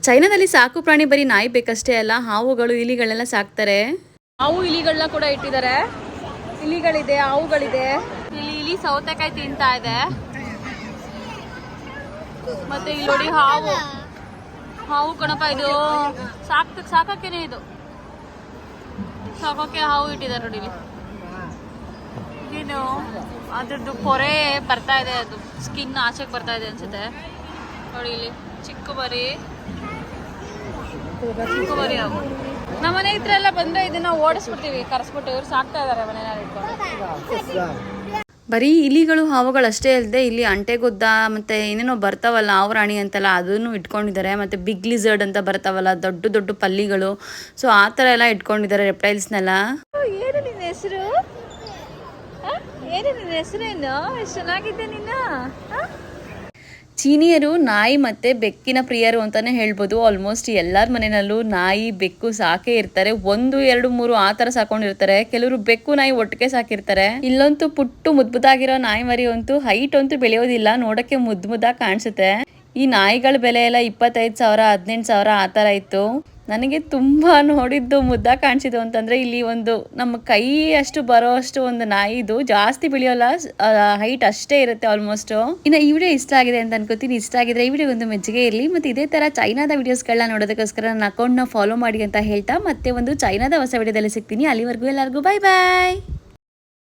ಚೈನಾದಲ್ಲಿ ಸಾಕು ಪ್ರಾಣಿ ಬರೀ ನಾಯಿ ಬೇಕಷ್ಟೇ ಅಲ್ಲ, ಹಾವುಗಳು ಇಲಿಗಳೆಲ್ಲ ಸಾಕ್ತಾರೆ. ಹಾವು ಇಲಿಗಳನ್ನ ಕೂಡ ಇಟ್ಟಿದ್ದಾರೆ. ಇಲಿಗಳಿದೆ, ಹಾವುಗಳಿದೆ. ಇಲ್ಲಿ ಇಲಿ ಸೌತೆಕಾಯಿ ತಿಂತಾ ಇದೆ. ಮತ್ತೆ ಇಲ್ಲಿ ನೋಡಿ ಹಾವು ಕಣಪ್ಪ, ಇದು ಸಾಕಕ್ಕೇನೆ, ಇದು ಸಾಕೋಕೆ ಹಾವು ಇಟ್ಟಿದ್ದಾರೆ ನೋಡಿ. ಇಲ್ಲಿ ಏನು ಅದ್ರದ್ದು ಪೊರೆ ಬರ್ತಾ ಇದೆ, ಅದು ಸ್ಕಿನ್ ಆಚೆಗೆ ಬರ್ತಾ ಇದೆ ಅನ್ಸುತ್ತೆ ನೋಡಿ. ಇಲ್ಲಿ ಚಿಕ್ಕ ಮರಿ ಹಾವು. ನಮ್ಮ ಮನೆ ಹತ್ರ ಎಲ್ಲ ಬಂದ್ರೆ ಇದನ್ನ ಓಡಿಸ್ಬಿಡ್ತೀವಿ, ಕರೆಸ್ಬಿಟ್ಟು. ಇವ್ರು ಸಾಕ್ತಾ ಇದಾರೆ ಮನೆಯಲ್ಲಿ ಇಟ್ಕೊಂಡು. ಬರೀ ಇಲಿಗಳು ಹಾವುಗಳು ಅಷ್ಟೇ ಅಲ್ಲದೆ ಇಲ್ಲಿ ಅಂಟೆಗೊದ್ದ ಮತ್ತೆ ಏನೇನೋ ಬರ್ತಾವಲ್ಲ, ಆವರಾಣಿ ಅಂತೆಲ್ಲ, ಅದನ್ನು ಇಟ್ಕೊಂಡಿದ್ದಾರೆ. ಮತ್ತೆ ಬಿಗ್ ಲಿಸರ್ಡ್ ಅಂತ ಬರ್ತಾವಲ್ಲ, ದೊಡ್ಡ ದೊಡ್ಡ ಪಲ್ಲಿಗಳು. ಸೊ ಆ ಥರ ಎಲ್ಲ ಇಟ್ಕೊಂಡಿದ್ದಾರೆ ರೆಪ್ಟೈಲ್ಸ್ನೆಲ್ಲ. ಏನು ನಿನ್ನ ಹೆಸರು? ಏನು ನಿನ್ನ ಹೆಸರೇನು? ಎಷ್ಟು ಚೆನ್ನಾಗಿದೆ ನಿನ್ನ. ಚೀನಿಯರು ನಾಯಿ ಮತ್ತು ಬೆಕ್ಕಿನ ಪ್ರಿಯರು ಅಂತಲೇ ಹೇಳ್ಬೋದು. ಆಲ್ಮೋಸ್ಟ್ ಎಲ್ಲರ ಮನೆಯಲ್ಲೂ ನಾಯಿ ಬೆಕ್ಕು ಸಾಕೇ ಇರ್ತಾರೆ. 1, 2, 3 ಆ ಥರ ಸಾಕೊಂಡಿರ್ತಾರೆ. ಕೆಲವರು ಬೆಕ್ಕು ನಾಯಿ ಒಟ್ಟಿಗೆ ಸಾಕಿರ್ತಾರೆ. ಇಲ್ಲಂತೂ ಪುಟ್ಟು ಮುದ್ದಾಗಿರೋ ನಾಯಿ ಮರಿ ಅಂತೂ ಹೈಟ್ ಅಂತೂ ಬೆಳೆಯೋದಿಲ್ಲ, ನೋಡೋಕ್ಕೆ ಮುದ್ದಾಗಿ ಕಾಣಿಸುತ್ತೆ. ಈ ನಾಯಿಗಳ ಬೆಲೆ ಎಲ್ಲ 25,000 18,000 ಆ ಥರ ಇತ್ತು. ನನಗೆ ತುಂಬ ನೋಡಿದ್ದು ಮುದ್ದಾಗಿ ಕಾಣಿಸಿದ್ದು ಅಂತಂದರೆ ಇಲ್ಲಿ ಒಂದು ನಮ್ಮ ಕೈ ಅಷ್ಟು ಬರೋ ಅಷ್ಟು ಒಂದು ನಾಯಿದು, ಜಾಸ್ತಿ ಬೆಳೆಯೋಲ್ಲ, ಹೈಟ್ ಅಷ್ಟೇ ಇರುತ್ತೆ ಆಲ್ಮೋಸ್ಟ್. ಇನ್ನು ಈ ವಿಡಿಯೋ ಇಷ್ಟ ಆಗಿದೆ ಅಂತ ಅನ್ಕೋತೀನಿ. ಇಷ್ಟ ಆಗಿದ್ರೆ ಈ ವಿಡಿಯೋ ಒಂದು ಮೆಚ್ಚುಗೆ ಇರಲಿ. ಮತ್ತು ಇದೇ ಥರ ಚೈನಾದ ವಿಡಿಯೋಸ್ಗಳನ್ನ ನೋಡೋದಕ್ಕೋಸ್ಕರ ನನ್ನ ಅಕೌಂಟ್ನ ಫಾಲೋ ಮಾಡಿ ಅಂತ ಹೇಳ್ತಾ ಮತ್ತೆ ಒಂದು ಚೈನಾದ ಹೊಸ ವಿಡಿಯೋದಲ್ಲಿ ಸಿಗ್ತೀನಿ. ಅಲ್ಲಿವರೆಗೂ ಎಲ್ಲರಿಗೂ ಬಾಯ್ ಬಾಯ್.